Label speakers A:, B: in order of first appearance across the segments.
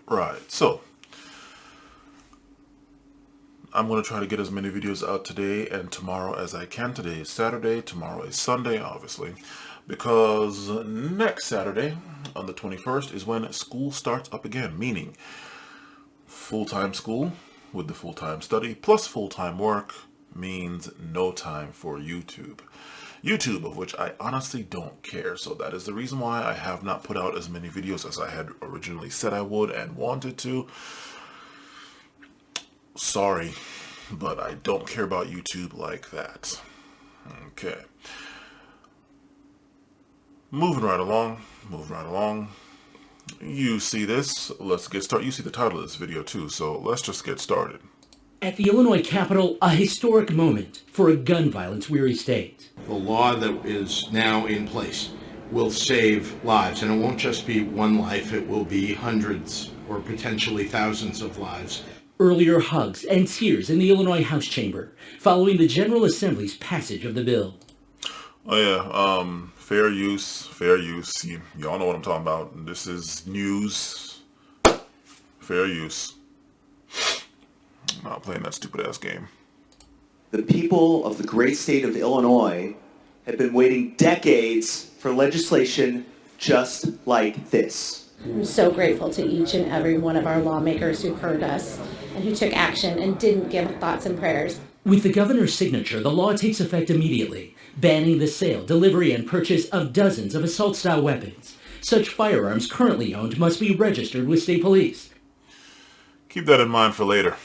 A: Right, so I'm going to try to get as many videos out today and tomorrow as I can. Today is Saturday, tomorrow is Sunday, obviously, because next Saturday, on the 21st, is when school starts up again, meaning full-time school with the full-time study plus full-time work means no time for YouTube. YouTube, of which I honestly don't care, so that is the reason why I have not put out as many videos as I had originally said I would and wanted to. Sorry, but I don't care about YouTube like that. Okay. Moving right along. You see this, let's get started. You see the title of this video too, so let's just get started.
B: At the Illinois Capitol, a historic moment for a gun violence-weary state.
C: The law that is now in place will save lives, and it won't just be one life, it will be hundreds or potentially thousands of lives.
B: Earlier hugs and tears in the Illinois House chamber following the General Assembly's passage of the bill.
A: Oh yeah, fair use. Y'all know what I'm talking about. This is news. Fair use. I'm not playing that stupid ass game.
D: The people of the great state of Illinois have been waiting decades for legislation just like this.
E: I'm so grateful to each and every one of our lawmakers who heard us and who took action and didn't give thoughts and prayers.
B: With the governor's signature, the law takes effect immediately, banning the sale, delivery, and purchase of dozens of assault-style weapons. Such firearms currently owned must be registered with state police.
A: Keep that in mind for later.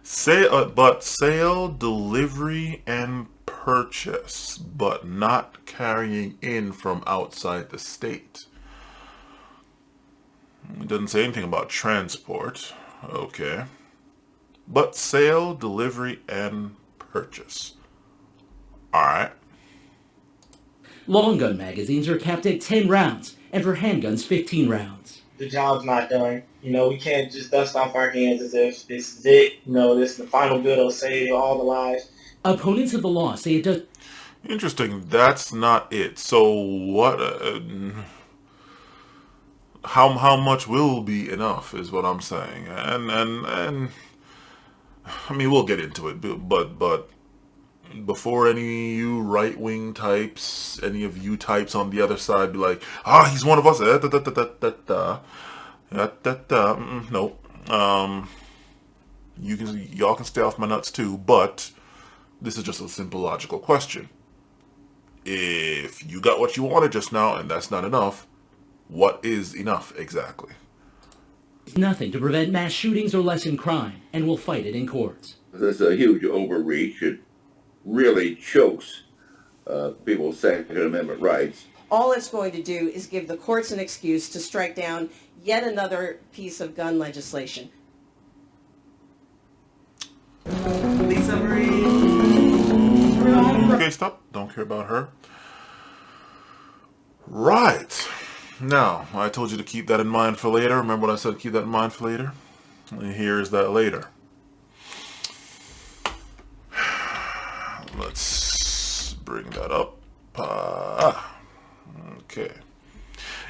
A: Sale, delivery, and purchase, but not carrying in from outside the state. It doesn't say anything about transport. Okay. But sale, delivery, and purchase. Alright.
B: Long gun magazines are capped at 10 rounds, and for handguns, 15 rounds.
F: The job's not done. We can't just dust off our hands as if this is it. This is the final bill that'll save all the lives.
B: Opponents of the law say it does...
A: Interesting. That's not it. So what... How much will be enough is what I'm saying. And I mean, we'll get into it, but before any of you right-wing types, any of you types on the other side be like, he's one of us. Nope. Y'all can stay off my nuts too, but this is just a simple logical question. If you got what you wanted just now and that's not enough, what is enough exactly?
B: Nothing to prevent mass shootings or lessen crime, and will fight it in courts.
G: This is a huge overreach. It really chokes people's Second Amendment rights.
H: All it's going to do is give the courts an excuse to strike down yet another piece of gun legislation.
I: Lisa Marie.
A: Okay, stop. Don't care about her. Right. Now, I told you to keep that in mind for later. Remember what I said, keep that in mind for later? And here's that later. Let's bring that up. Okay.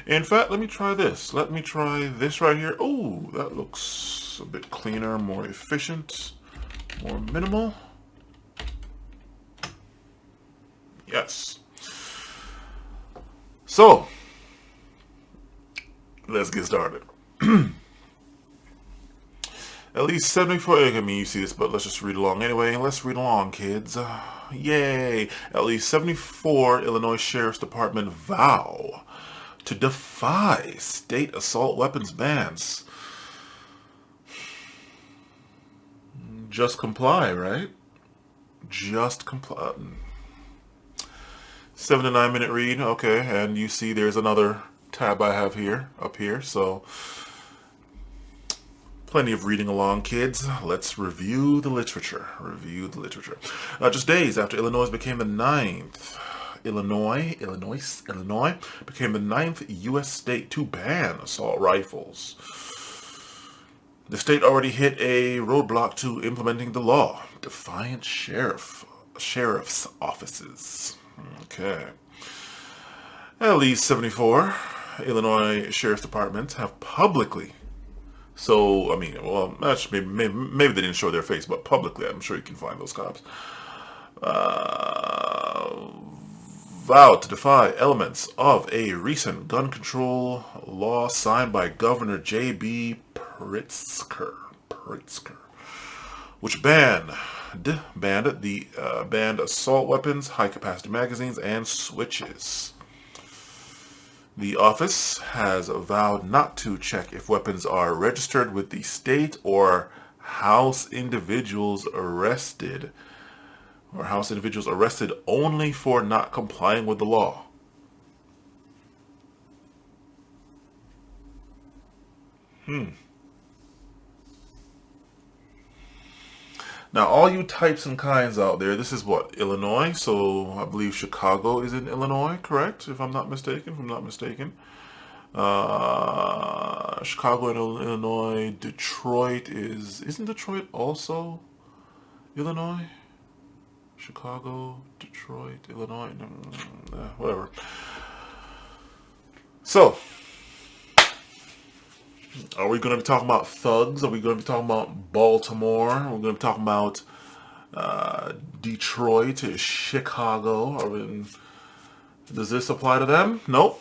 A: In fact, let me try this. Let me try this right here. Oh, that looks a bit cleaner, more efficient, more minimal. Yes. So, let's get started. At least 74, I mean, you see this, but let's just read along anyway. Let's read along, kids. Yay. At least 74 Illinois Sheriff's Department vow to defy state assault weapons bans. Just comply, right? Just comply. 7 to 9 minute read. Okay, and you see there's another tab I have here, up here, so plenty of reading along, kids. Let's review the literature. Just days after Illinois became the ninth U.S. state to ban assault rifles. The state already hit a roadblock to implementing the law. Defiant sheriff's offices. Okay. At least 74 Illinois Sheriff's Department have publicly, so, I mean, well, actually, maybe they didn't show their face, but publicly, I'm sure you can find those cops, vowed to defy elements of a recent gun control law signed by Governor J.B. Pritzker, which banned assault weapons, high-capacity magazines, and switches. The office has vowed not to check if weapons are registered with the state or house individuals arrested only for not complying with the law. Now, all you types and kinds out there, this is what, Illinois? So I believe Chicago is in Illinois, correct? If I'm not mistaken. Chicago and Illinois. Detroit isn't Detroit also Illinois? Chicago, Detroit, Illinois, whatever. So, are we going to be talking about thugs? Are we going to be talking about Baltimore? Are we going to be talking about Detroit, Chicago? Does this apply to them? Nope.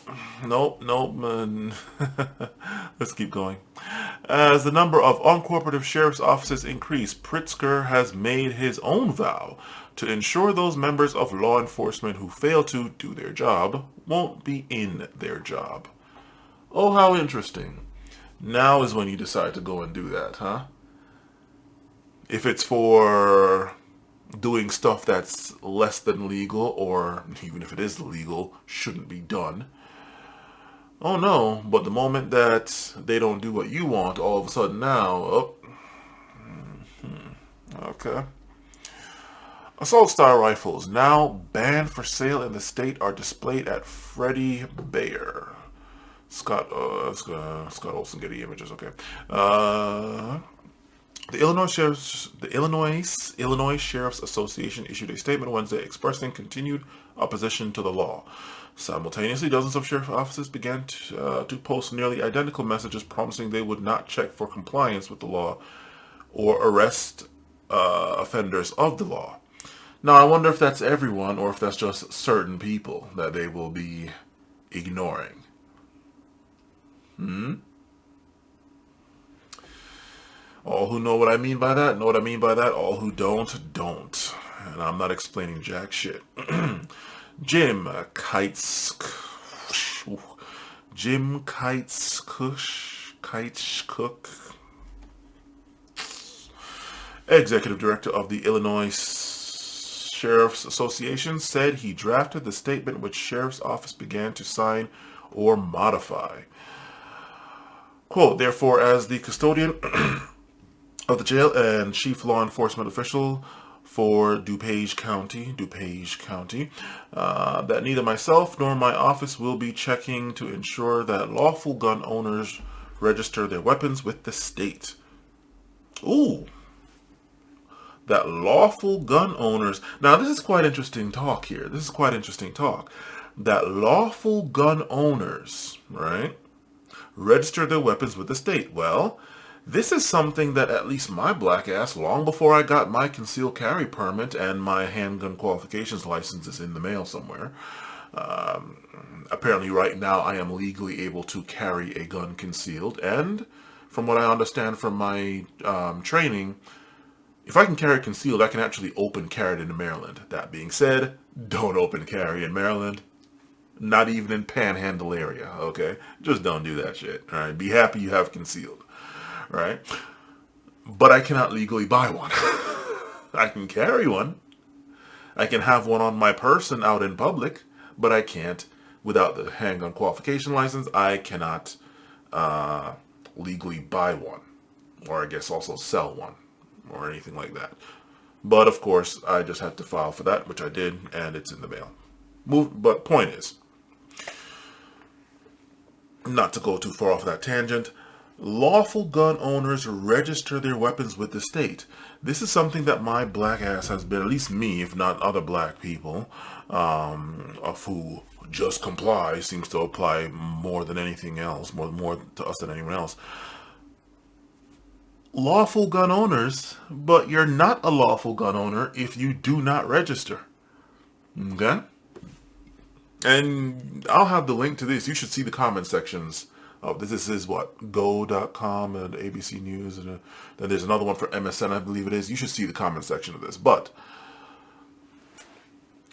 A: Let's keep going. As the number of uncooperative sheriff's offices increase, Pritzker has made his own vow to ensure those members of law enforcement who fail to do their job won't be in their job. Oh, how interesting. Now is when you decide to go and do that, huh? If it's for doing stuff that's less than legal, or even if it is legal, shouldn't be done. Oh no, but the moment that they don't do what you want, all of a sudden now, okay. Assault style rifles now banned for sale in the state are displayed at Freddie Bayer. Scott Olson, Getty Images. Okay. The Illinois Sheriff's Association issued a statement Wednesday expressing continued opposition to the law. Simultaneously, dozens of sheriff offices began to post nearly identical messages promising they would not check for compliance with the law or arrest offenders of the law. Now, I wonder if that's everyone or if that's just certain people that they will be ignoring. All who know what I mean by that, know what I mean by that. All who don't, don't. And I'm not explaining jack shit. Jim Kites Cook, executive director of the Illinois Sheriff's Association, said he drafted the statement which Sheriff's Office began to sign or modify. Quote, therefore, as the custodian of the jail and chief law enforcement official for DuPage County, that neither myself nor my office will be checking to ensure that lawful gun owners register their weapons with the state. Ooh. That lawful gun owners... Now, this is quite interesting talk here. That lawful gun owners, right, register their weapons with the state. Well, this is something that at least my black ass, long before I got my concealed carry permit and my handgun qualifications license is in the mail somewhere. Apparently right now I am legally able to carry a gun concealed. And from what I understand from my training, if I can carry concealed, I can actually open carry it in Maryland. That being said, don't open carry in Maryland. Not even in Panhandle area, okay? Just don't do that shit, all right? Be happy you have concealed, right? But I cannot legally buy one. I can carry one. I can have one on my person out in public, but I can't, without the handgun qualification license, I cannot legally buy one. Or I guess also sell one. Or anything like that. But of course, I just had to file for that, which I did, and it's in the mail. But point is, not to go too far off that tangent, lawful gun owners register their weapons with the state. This is something that my black ass has been, at least me, if not other black people, of who just comply seems to apply more than anything else, more to us than anyone else. Lawful gun owners, but you're not a lawful gun owner if you do not register. Okay? And I'll have the link to this. You should see the comment sections of this. This is what? Go.com and ABC News. And then there's another one for MSN, I believe it is. You should see the comment section of this. But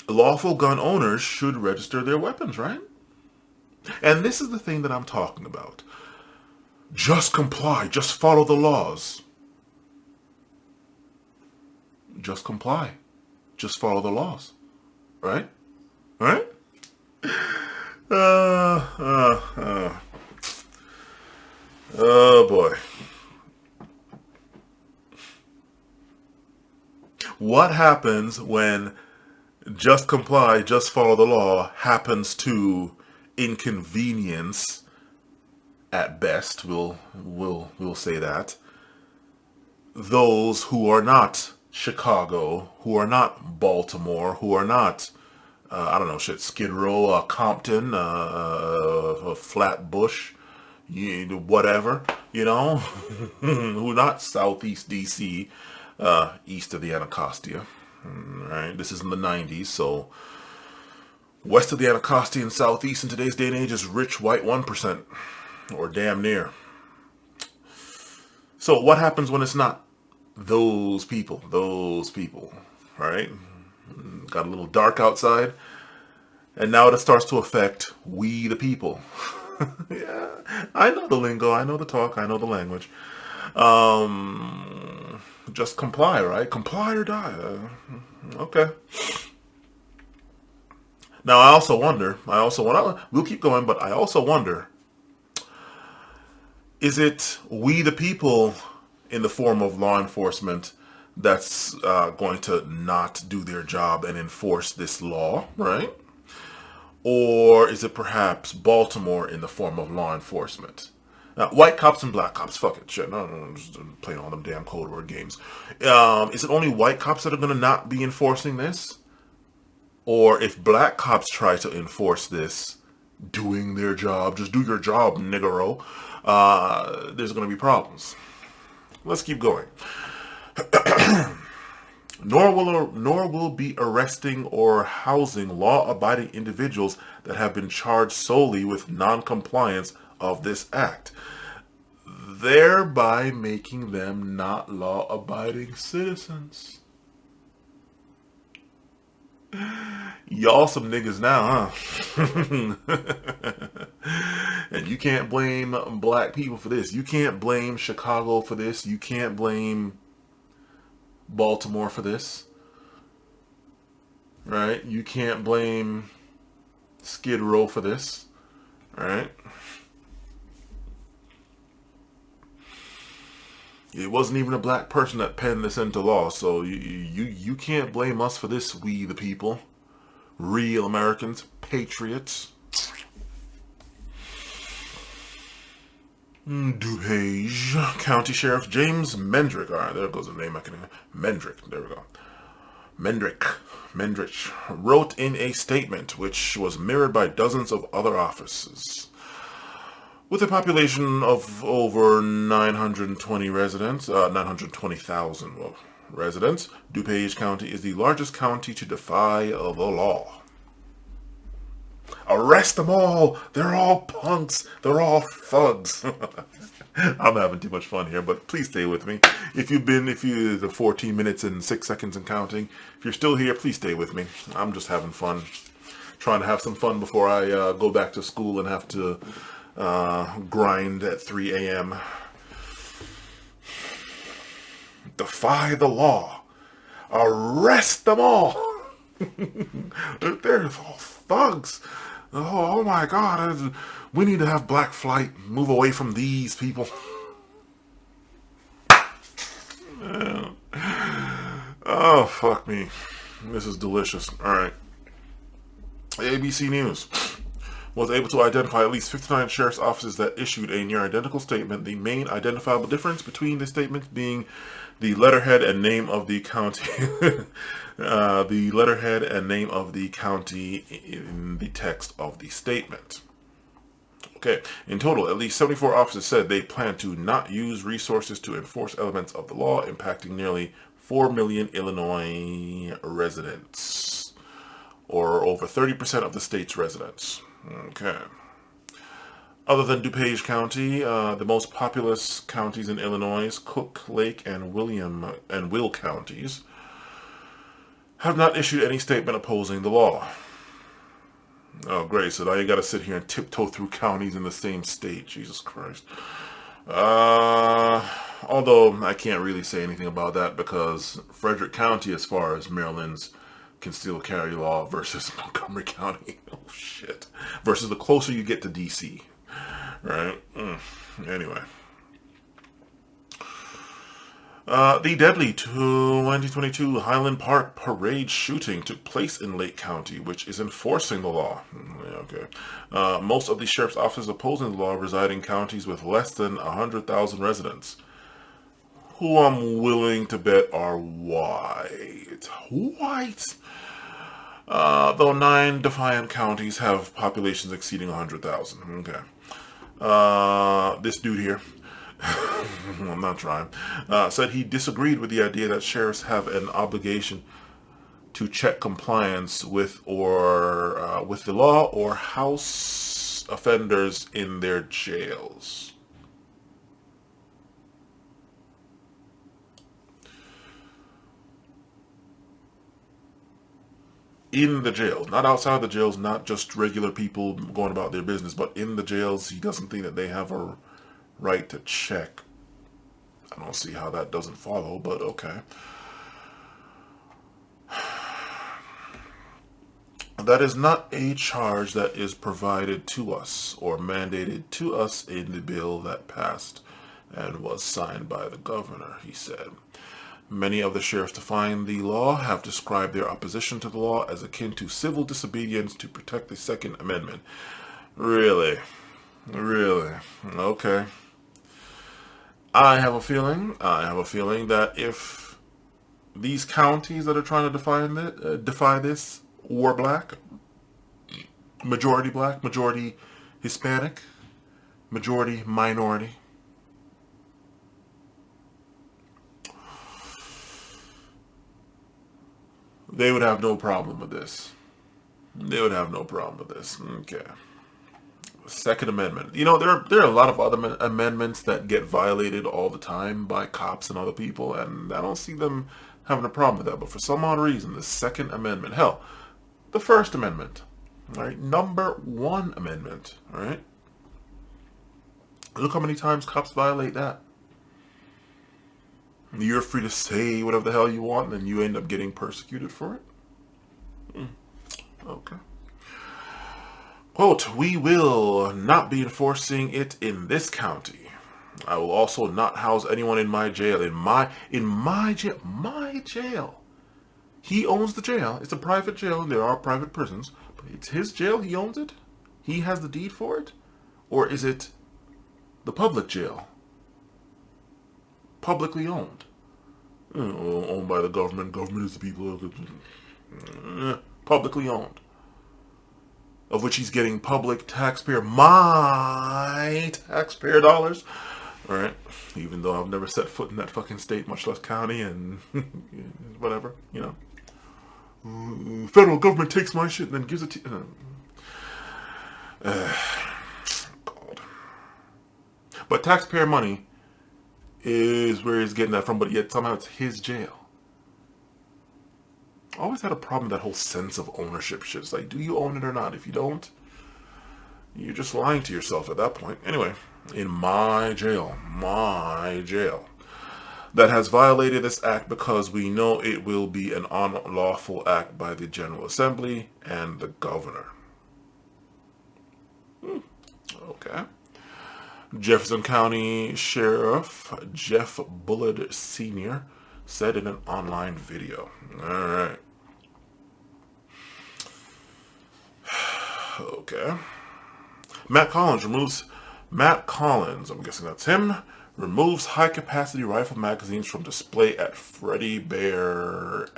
A: lawful gun owners should register their weapons, right? And this is the thing that I'm talking about. Just comply. Just follow the laws. Just comply. Just follow the laws. Right? Right? Oh boy. What happens when just comply, just follow the law happens to inconvenience, at best, we'll say that, those who are not Chicago, who are not Baltimore, who are not I don't know, shit, Skid Row, Compton, Flatbush, whatever, you know, who not Southeast DC, east of the Anacostia, right? This is in the 90s, so west of the Anacostia and Southeast in today's day and age is rich white 1%, or damn near. So what happens when it's not those people, right? Got a little dark outside, and now it starts to affect we the people. Yeah, I know the lingo, I know the talk, I know the language. Just comply, right? Comply or die. Okay. Now I also wonder, we'll keep going, but I also wonder, is it we the people in the form of law enforcement that's going to not do their job and enforce this law, right? Or is it perhaps Baltimore in the form of law enforcement? Now, white cops and black cops, fuck it, shit, no, I'm just playing all them damn code word games. Is it only white cops that are going to not be enforcing this? Or if black cops try to enforce this, doing their job, just do your job, niggero, there's going to be problems. Let's keep going. Nor will be arresting or housing law-abiding individuals that have been charged solely with non-compliance of this act, thereby making them not law-abiding citizens. Y'all some niggas now, huh? And you can't blame black people for this. You can't blame Chicago for this. You can't blame Baltimore for this, right? You can't blame Skid Row for this, right? It wasn't even a black person that penned this into law, so you can't blame us for this, we the people. Real Americans, patriots. DuPage County Sheriff James Mendrick. All right, there goes the name I can hear. Mendrick. There we go. Mendrick wrote in a statement which was mirrored by dozens of other offices. With a population of over 920 residents, 920,000 residents, DuPage County is the largest county to defy the law. Arrest them all! They're all punks! They're all thugs! I'm having too much fun here, but please stay with me. If the 14 minutes and 6 seconds and counting, if you're still here, please stay with me. I'm just having fun. Trying to have some fun before I go back to school and have to grind at 3 a.m. Defy the law. Arrest them all. They're all thugs. Oh my God. We need to have black flight. Move away from these people. Oh, fuck me. This is delicious. All right. ABC News. was able to identify at least 59 sheriff's offices that issued a near identical statement. The main identifiable difference between the statements being the letterhead and name of the county. The letterhead and name of the county in the text of the statement. Okay. In total, at least 74 officers said they plan to not use resources to enforce elements of the law impacting nearly 4 million Illinois residents, or over 30% of the state's residents. Okay. Other than DuPage County, the most populous counties in Illinois, Cook, Lake, and Will counties, have not issued any statement opposing the law. Oh, great. So now you got to sit here and tiptoe through counties in the same state. Jesus Christ. Although I can't really say anything about that because Frederick County, as far as Maryland's concealed carry law, versus Montgomery County. Oh, shit. Versus the closer you get to D.C. Right? Anyway. The deadly 2022 Highland Park parade shooting took place in Lake County, which is enforcing the law. Okay. Most of the sheriff's officers opposing the law reside in counties with less than 100,000 residents, who I'm willing to bet are white. White! Though 9 defiant counties have populations exceeding 100,000. Okay. This dude here, I'm not trying, said he disagreed with the idea that sheriffs have an obligation to check compliance with the law or house offenders in their jails. In the jails, not outside the jails, not just regular people going about their business, but in the jails, he doesn't think that they have a right to check. I don't see how that doesn't follow, but okay. That is not a charge that is provided to us or mandated to us in the bill that passed and was signed by the governor, he said. Many of the sheriffs defying the law have described their opposition to the law as akin to civil disobedience to protect the Second Amendment. Really? Really? Okay. I have a feeling that if these counties that are trying to defy this were black, majority Hispanic, majority minority, they would have no problem with this. They would have no problem with this. Okay. Second Amendment. You know, there are a lot of other amendments that get violated all the time by cops and other people, and I don't see them having a problem with that. But for some odd reason, the Second Amendment, hell, the First Amendment, all right, number 1 amendment, all right. Look how many times cops violate that. You're free to say whatever the hell you want, and then you end up getting persecuted for it. Okay. Quote, we will not be enforcing it in this county. I will also not house anyone in my jail. In my jail. He owns the jail. It's a private jail, and there are private prisons. But it's his jail. He owns it. He has the deed for it. Or is it the public jail? Publicly owned. Owned by the government. Government is the people. Publicly owned. Of which he's getting public taxpayer, my taxpayer dollars. All right. Even though I've never set foot in that fucking state, much less county and whatever, you know. Federal government takes my shit and then gives it to God. But taxpayer money is where he's getting that from, but yet somehow it's his jail. I always had a problem with that whole sense of ownership shit. It's like, do you own it or not? If you don't, you're just lying to yourself at that point. Anyway, in my jail, that has violated this act because we know it will be an unlawful act by the General Assembly and the governor. Okay. Jefferson County Sheriff Jeff Bullard Sr. said in an online video. All right. Okay. Matt Collins, I'm guessing that's him, removes high-capacity rifle magazines from display at Freddy Bear,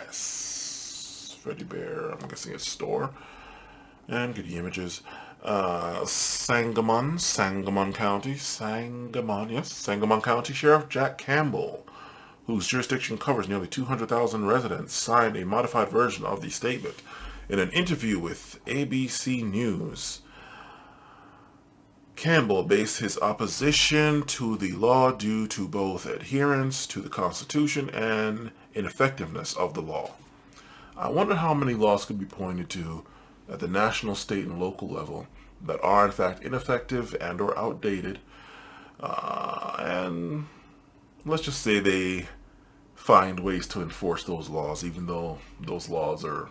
A: I'm guessing it's store. And get the images. Sangamon County Sheriff Jack Campbell, whose jurisdiction covers nearly 200,000 residents, signed a modified version of the statement. In an interview with ABC News, Campbell based his opposition to the law due to both adherence to the Constitution and ineffectiveness of the law. I wonder how many laws could be pointed to at the national, state, and local level that are in fact ineffective and or outdated, and let's just say they find ways to enforce those laws, even though those laws are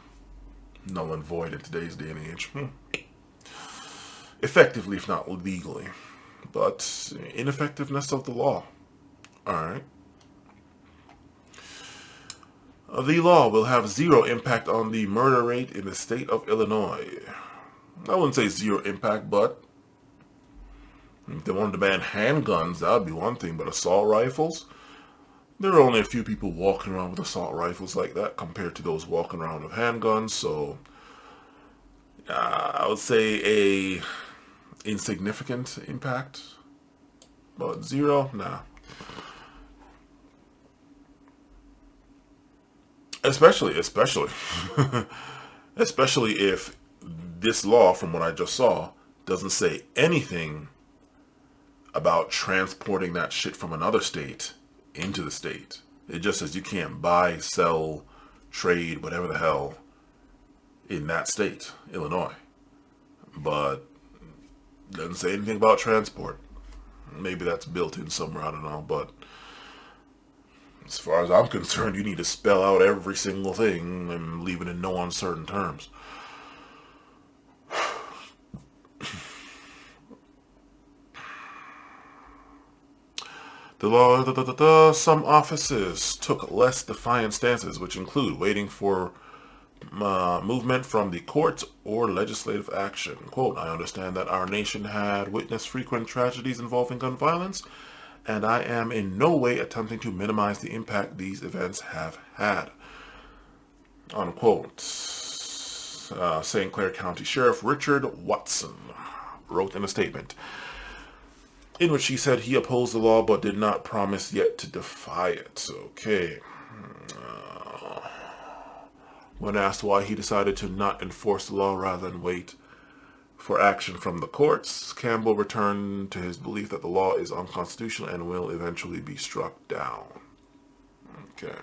A: null and void in today's day and age. Effectively, if not legally, but ineffectiveness of the law. Alright. The law will have zero impact on the murder rate in the state of Illinois. I wouldn't say zero impact, but if they wanted to ban handguns, that would be one thing, but assault rifles? There are only a few people walking around with assault rifles like that compared to those walking around with handguns, so I would say a insignificant impact, but zero, nah. Especially if this law, from what I just saw, doesn't say anything about transporting that shit from another state into the state. It just says you can't buy, sell, trade, whatever the hell in that state, Illinois. But doesn't say anything about transport. Maybe that's built in somewhere, I don't know, but as far as I'm concerned, you need to spell out every single thing and leave it in no uncertain terms. The law, some offices took less defiant stances, which include waiting for movement from the courts or legislative action. Quote, I understand that our nation had witnessed frequent tragedies involving gun violence, and I am in no way attempting to minimize the impact these events have had. Unquote. St. Clair County Sheriff Richard Watson wrote in a statement in which he said he opposed the law but did not promise yet to defy it. Okay. When asked why he decided to not enforce the law rather than wait for action from the courts, Campbell returned to his belief that the law is unconstitutional and will eventually be struck down. Okay.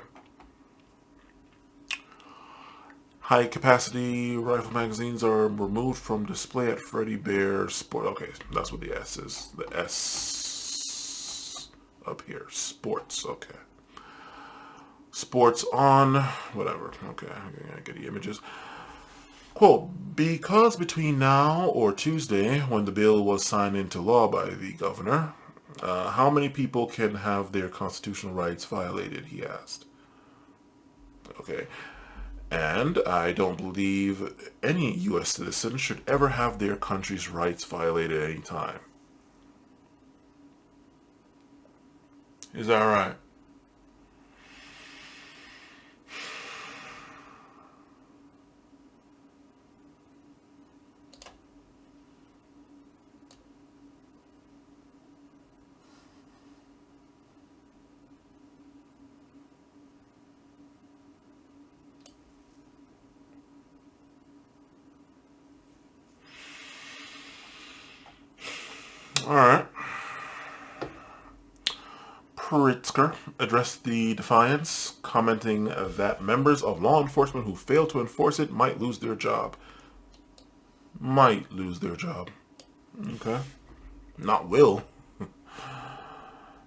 A: High-capacity rifle magazines are removed from display at Freddy Bear Sport. Okay, that's what the S is. The S up here. Sports. Okay. Sports on. Whatever. Okay, I get the images. Quote, because between now or Tuesday, when the bill was signed into law by the governor, how many people can have their constitutional rights violated, he asked. Okay. And I don't believe any U.S. citizen should ever have their country's rights violated at any time. Is that right? Alright. Pritzker addressed the defiance, commenting that members of law enforcement who fail to enforce it might lose their job. Might lose their job. Okay. Not will.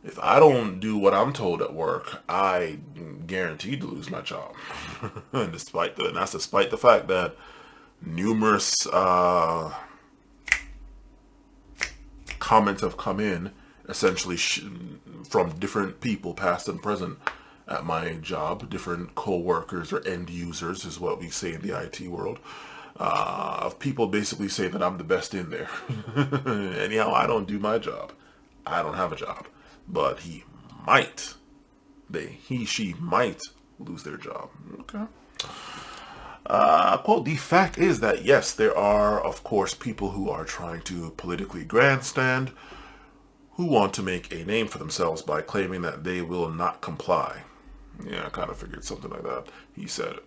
A: If I don't do what I'm told at work, I guaranteed to lose my job. And that's despite the fact that numerous comments have come in, essentially from different people, past and present, at my job. Different co-workers or end users is what we say in the IT world. of people basically say that I'm the best in there. Anyhow, I don't do my job. I don't have a job. But he, she might lose their job. Okay. Quote, the fact is that, yes, there are, of course, people who are trying to politically grandstand, who want to make a name for themselves by claiming that they will not comply. Yeah, I kind of figured something like that, he said.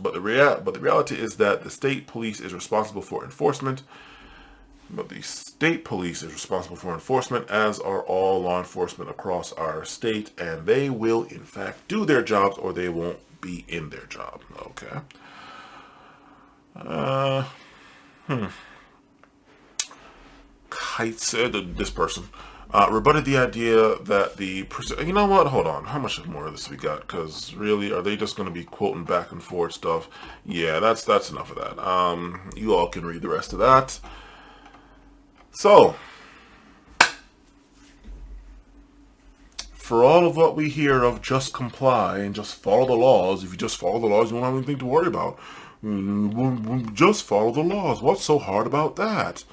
A: But the reality is that the state police is responsible for enforcement. As are all law enforcement across our state, and they will, in fact, do their jobs or they won't be in their job. Okay. Kites, this person, rebutted the idea that you know what, hold on, how much more of this we got? Because really, are they just going to be quoting back and forth stuff? Yeah, that's enough of that. You all can read the rest of that. So, for all of what we hear of just comply and just follow the laws, if you just follow the laws, you won't have anything to worry about. Just follow the laws. What's so hard about that?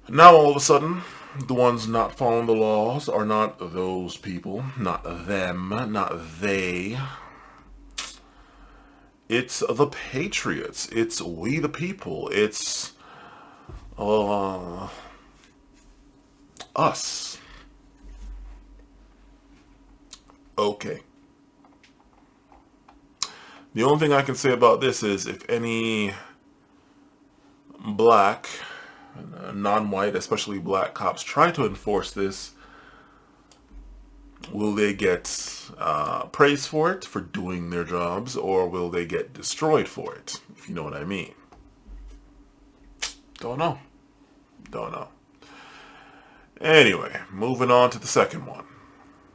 A: Now all of a sudden, the ones not following the laws are not those people, not them, not they. It's the patriots. It's we the people. It's us. Okay. The only thing I can say about this is if any black, non-white, especially black cops try to enforce this, will they get praise for it, for doing their jobs, or will they get destroyed for it, if you know what I mean? Don't know. Anyway, moving on to the second one.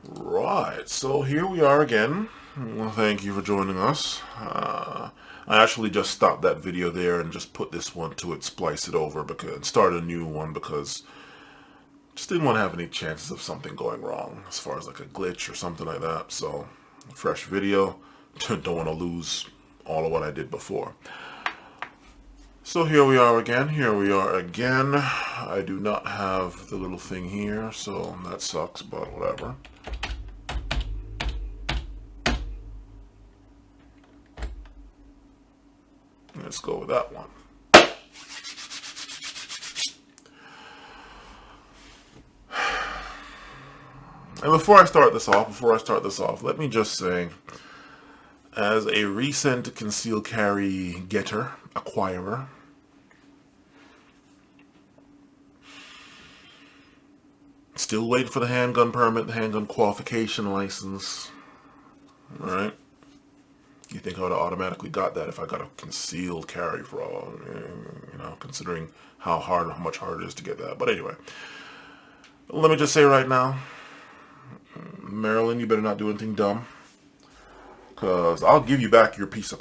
A: Right, so here we are again. Well, thank you for joining us. I actually just stopped that video there and just put this one to it, splice it over, and start a new one because just didn't want to have any chances of something going wrong as far as like a glitch or something like that. So, fresh video. Don't want to lose all of what I did before. So here we are again. I do not have the little thing here, so that sucks, but whatever. Let's go with that one. And before I start this off, let me just say, as a recent concealed carry acquirer, still waiting for the handgun permit, the handgun qualification license, right? You think I would have automatically got that if I got a concealed carry for all, considering how much harder it is to get that. But anyway, let me just say right now, Maryland, you better not do anything dumb, because I'll give you back your piece of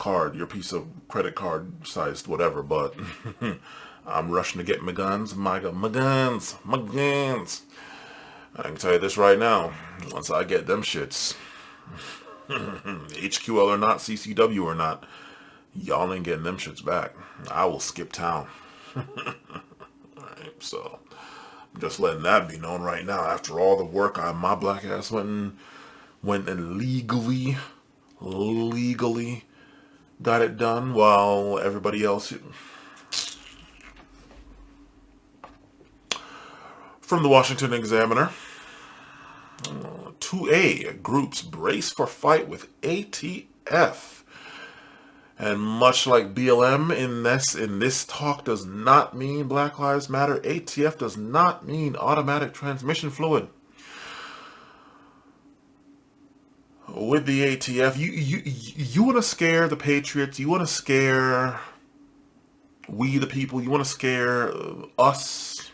A: credit card sized whatever, but I'm rushing to get my guns. My guns. I can tell you this right now, once I get them shits, HQL or not, CCW or not, y'all ain't getting them shits back. I will skip town. Alright, so I'm just letting that be known right now. After all the work my black ass went and legally got it done, while everybody else. From the Washington Examiner. 2A groups brace for fight with ATF. And much like BLM, in this talk does not mean Black Lives Matter. ATF does not mean automatic transmission fluid. With the ATF, you want to scare the patriots. You want to scare we the people. You want to scare us.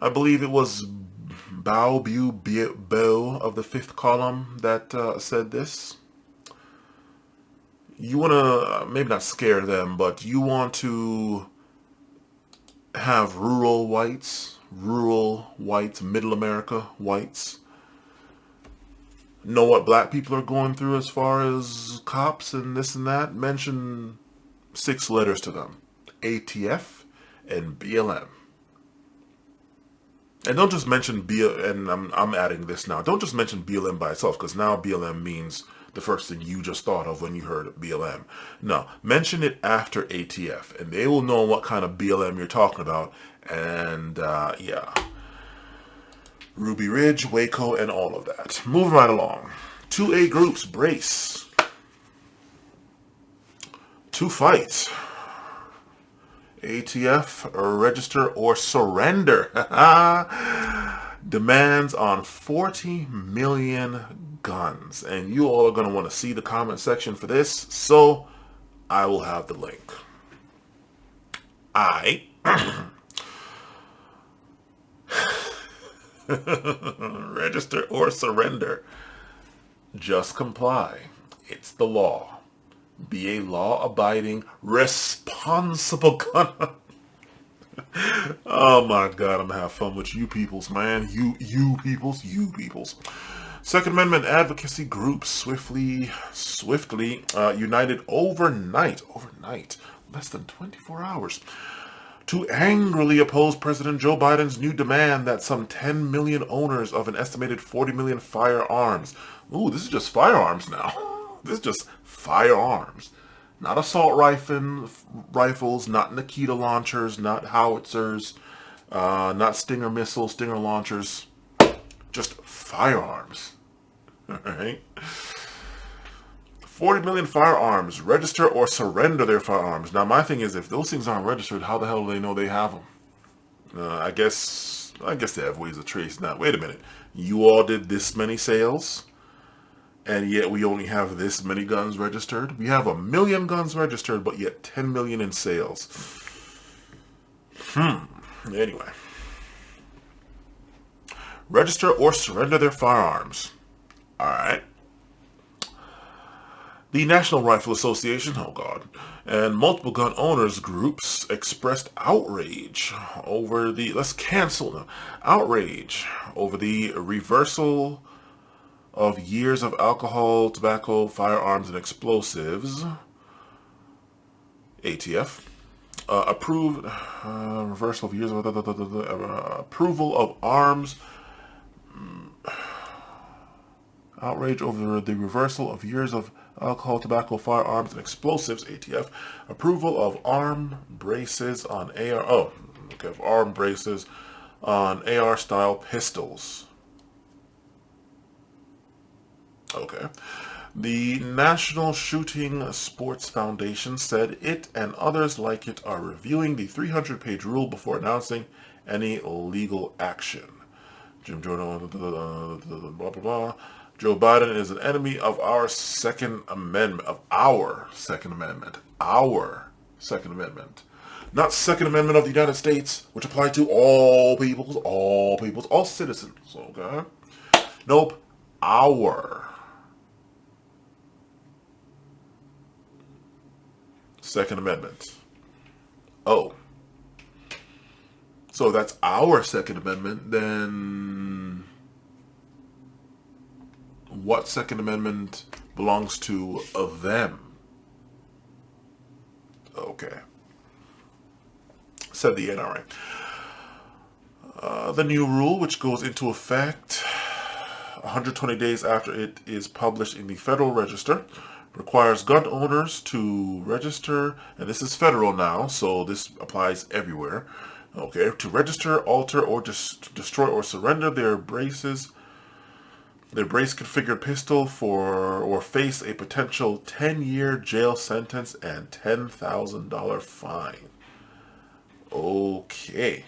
A: I believe it was Bao of the Fifth Column that said this. You want to maybe not scare them, but you want to have rural whites, middle America whites, know what black people are going through as far as cops and this and that. Mention 6 letters to them. ATF and BLM. And don't just mention and I'm adding this now. Don't just mention BLM by itself, because now BLM means the first thing you just thought of when you heard BLM. No, mention it after ATF, and they will know what kind of BLM you're talking about. And yeah, Ruby Ridge, Waco, and all of that. Moving right along. 2A groups brace. 2 fights. ATF, register or surrender. Demands on 40 million guns. And you all are going to want to see the comment section for this, so I will have the link. Register or surrender. Just comply. It's the law. Be a law-abiding, responsible gun. Oh my God, I'm gonna have fun with you peoples, man. You peoples. Second Amendment advocacy groups swiftly united overnight, less than 24 hours, to angrily oppose President Joe Biden's new demand that some 10 million owners of an estimated 40 million firearms. Ooh, this is just firearms now. This is just firearms. Not assault rifles, not Nikita launchers, not howitzers, not Stinger missiles, Stinger launchers. Just firearms. Alright? 40 million firearms. Register or surrender their firearms. Now, my thing is, if those things aren't registered, how the hell do they know they have them? I guess they have ways of tracing that. Wait a minute. You all did this many sales, and yet we only have this many guns registered? We have 1 million guns registered, but yet 10 million in sales. Anyway. Register or surrender their firearms. Alright. The National Rifle Association, oh God, and multiple gun owners groups expressed outrage over the, outrage over the reversal of years of alcohol, tobacco, firearms, and explosives. ATF. Approved, reversal of years of, approval of arms. Outrage over the reversal of years of alcohol, tobacco, firearms, and explosives. ATF. Approval of arm braces on arm braces on AR-style pistols. Okay. The National Shooting Sports Foundation said it and others like it are reviewing the 300-page rule before announcing any legal action. Jim Jordan, blah, blah, blah. Joe Biden is an enemy of our Second Amendment. Not Second Amendment of the United States, which apply to all peoples, all citizens. Okay? Nope. Our Second Amendment. Oh. So if that's our Second Amendment, then what Second Amendment belongs to them? Okay. Said the NRA. The new rule, which goes into effect 120 days after it is published in the Federal Register, requires gun owners to register, and this is federal now, so this applies everywhere, okay, to register, alter, or destroy or surrender their brace configured pistol or face a potential 10-year jail sentence and $10,000 fine. Okay.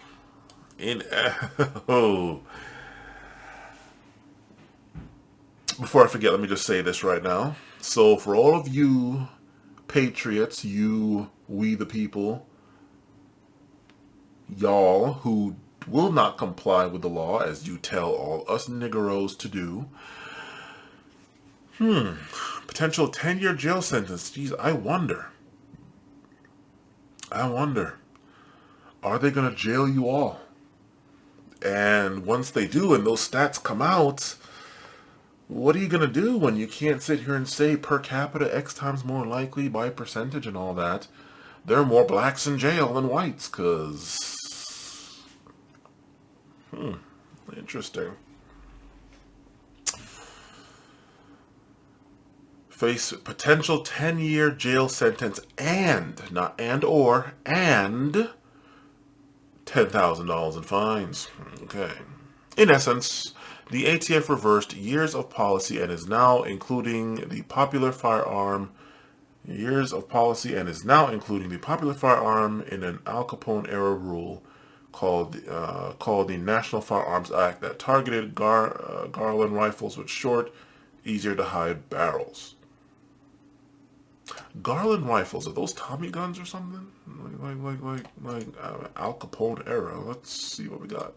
A: Before I forget, let me just say this right now. So for all of you patriots, we the people, y'all who will not comply with the law as you tell all us niggeros to do, potential 10-year jail sentence. Geez, I wonder, are they going to jail you all? And once they do and those stats come out, what are you going to do when you can't sit here and say per capita X times more likely by percentage and all that? There are more blacks in jail than whites, because... Interesting. Face potential 10-year jail sentence and, not and or, and $10,000 in fines. Okay. In essence, the ATF reversed years of policy and is now including the popular firearm in an Al Capone era rule called the National Firearms Act that targeted Garland rifles with short, easier to hide barrels. Garland rifles, are those Tommy guns or something? Like Al Capone era. Let's see what we got.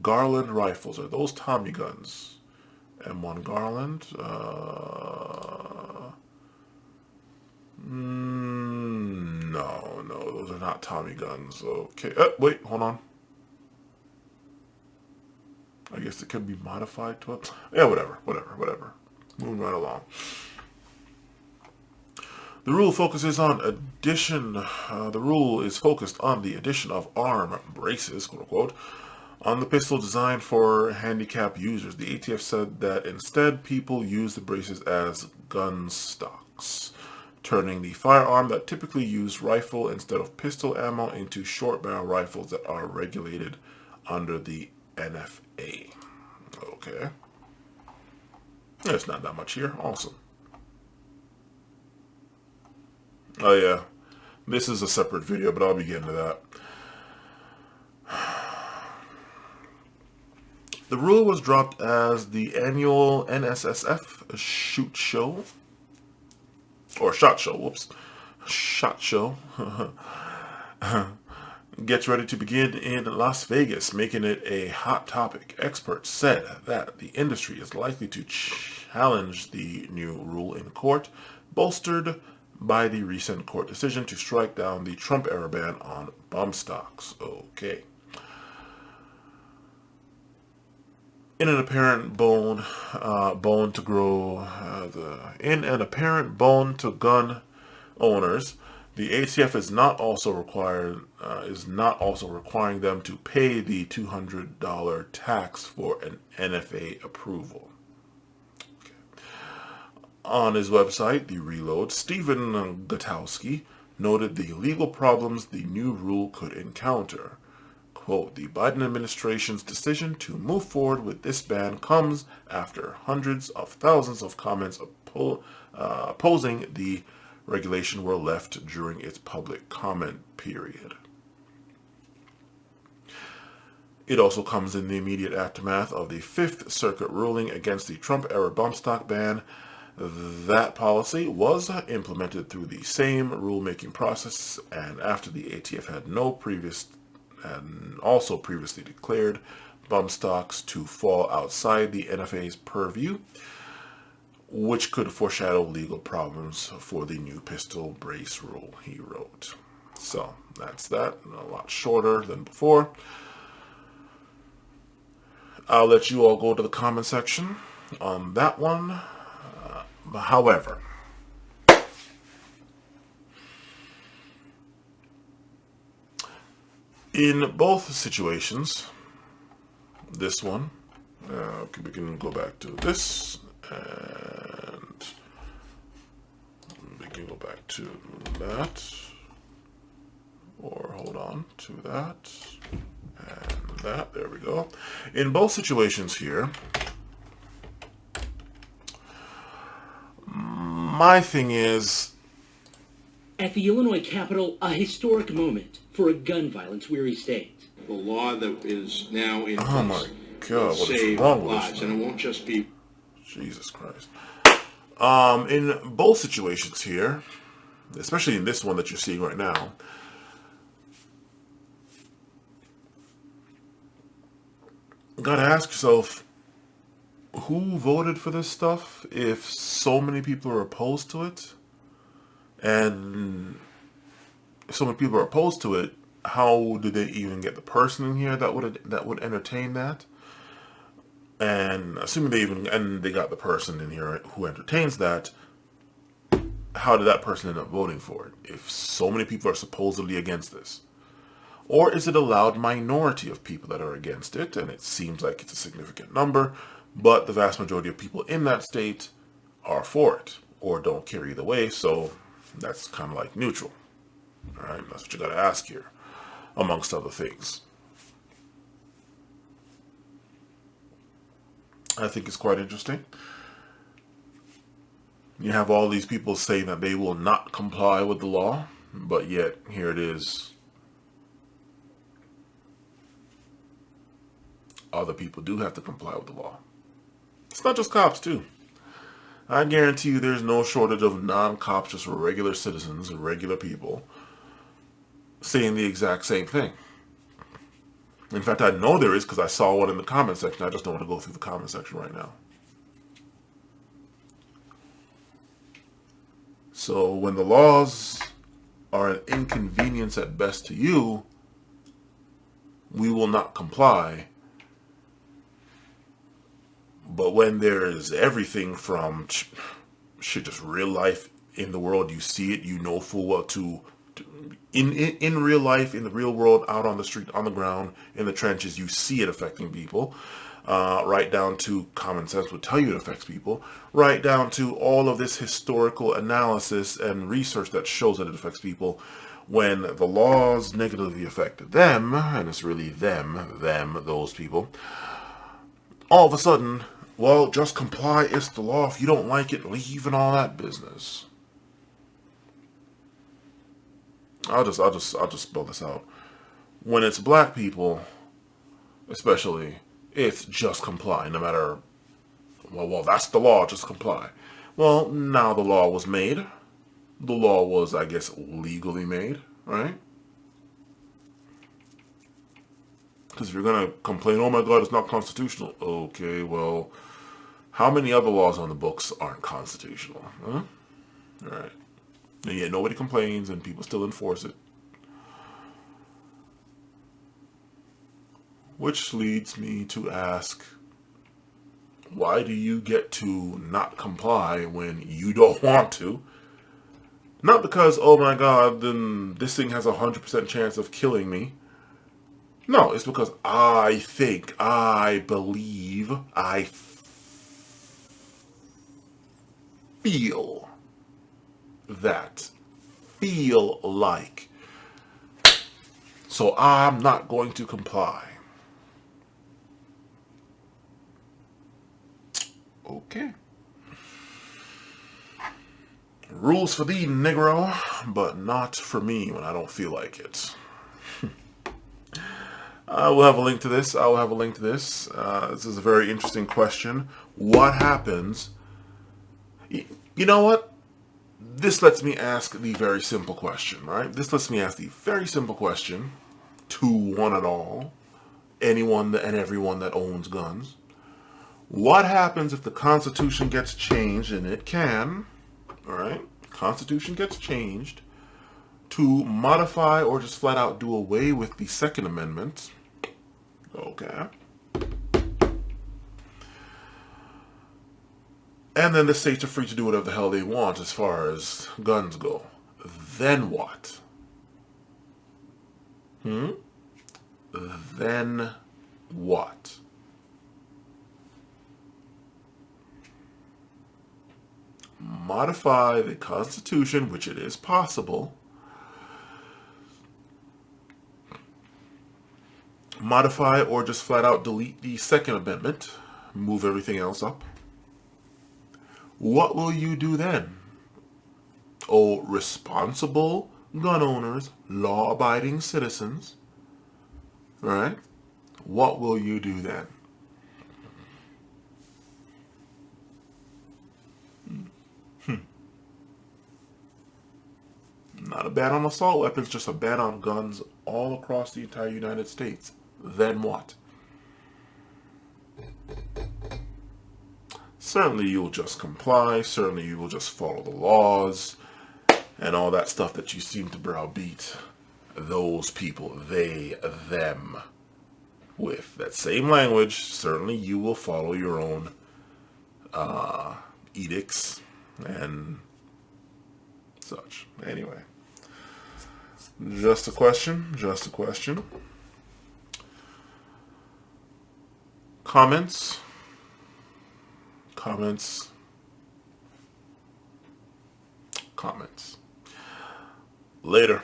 A: Garland rifles, are those Tommy guns? M1 Garland. No, those are not Tommy guns. Okay. Wait, hold on. I guess it could be modified to it. Yeah, whatever. Moving right along. The rule focuses on the rule is focused on the addition of arm braces, quote unquote, on the pistol designed for handicapped users. The ATF said that instead people use the braces as gun stocks, turning the firearm that typically use rifle instead of pistol ammo into short barrel rifles that are regulated under the NFA. Okay. There's not that much here. Awesome. Oh yeah, this is a separate video, but I'll be getting to that. The rule was dropped as the annual NSSF SHOT Show, or SHOT Show, whoops, SHOT Show, gets ready to begin in Las Vegas, making it a hot topic. Experts said that the industry is likely to challenge the new rule in court, bolstered by the recent court decision to strike down the Trump-era ban on bump stocks. Okay. In an apparent bone to gun owners, the ATF is not also requiring them to pay the $200 tax for an NFA approval. On his website, The Reload, Stephen Gutowski noted the legal problems the new rule could encounter. Quote, the Biden administration's decision to move forward with this ban comes after hundreds of thousands of comments opposing the regulation were left during its public comment period. It also comes in the immediate aftermath of the Fifth Circuit ruling against the Trump-era bump stock ban. That policy was implemented through the same rulemaking process, and after the ATF had also previously declared bump stocks to fall outside the NFA's purview, which could foreshadow legal problems for the new pistol brace rule, he wrote. So that's that, a lot shorter than before. I'll let you all go to the comment section on that one. However, in both situations, this one, we can go back to this, and we can go back to that, or hold on to that, and that, there we go. In both situations here, my thing is,
B: at the Illinois Capitol, a historic moment for a gun violence-weary state.
C: The law that is now in place
A: oh my God, what is
C: save
A: wrong with
C: lives,
A: this?
C: and it won't just be.
A: Jesus Christ. In both situations here, especially in this one that you're seeing right now, you gotta ask yourself, who voted for this stuff if so many people are opposed to it? And if so many people are opposed to it, how did they even get the person in here that would entertain that? And assuming they got the person in here who entertains that, how did that person end up voting for it if so many people are supposedly against this? Or is it a loud minority of people that are against it, and it seems like it's a significant number, but the vast majority of people in that state are for it, or don't care either way, so that's kind of like neutral. All right, that's what you got to ask here, amongst other things. I think it's quite interesting. You have all these people saying that they will not comply with the law, but yet here it is. Other people do have to comply with the law. It's not just cops, too. I guarantee you there's no shortage of non-cops, just regular citizens, regular people, saying the exact same thing. In fact, I know there is because I saw one in the comment section. I just don't want to go through the comment section right now. So when the laws are an inconvenience at best to you, we will not comply. But when there is everything from shit, just real life in the world, you see it, you know full well in real life, in the real world, out on the street, on the ground, in the trenches, you see it affecting people. Right down to common sense would tell you it affects people. Right down to all of this historical analysis and research that shows that it affects people. When the laws negatively affect them, and it's really them, those people, all of a sudden, well, just comply, it's the law. If you don't like it, leave and all that business. I'll just spell this out. When it's black people, especially, it's just comply, no matter, well, that's the law, just comply. Well, now the law was made. The law was, I guess, legally made, right? Because if you're going to complain, oh my God, it's not constitutional. Okay, well, how many other laws on the books aren't constitutional? Huh? All right. And yet nobody complains and people still enforce it. Which leads me to ask, why do you get to not comply when you don't want to? Not because, oh my God, then this thing has 100% chance of killing me. No, it's because I think, I believe, I feel like. So I'm not going to comply. Okay. Rules for thee, Negro, but not for me when I don't feel like it. I will have a link to this. This is a very interesting question. What happens? You know what? This lets me ask the very simple question, right? This lets me ask the very simple question to one and all, anyone and everyone that owns guns. What happens if the Constitution gets changed, and it can, all right? Constitution gets changed to modify or just flat out do away with the Second Amendment. Okay. And then the states are free to do whatever the hell they want as far as guns go. Then what? Then what? Modify the Constitution, which it is possible. Modify or just flat out delete the Second Amendment. Move everything else up. What will you do then? Oh, responsible gun owners, law-abiding citizens, right? What will you do then? Not a ban on assault weapons, just a ban on guns all across the entire United States. Then what? Certainly you'll just comply, certainly you will just follow the laws, and all that stuff that you seem to browbeat those people, they, them. with that same language, certainly you will follow your own edicts and such. Anyway, just a question. Comments? Later.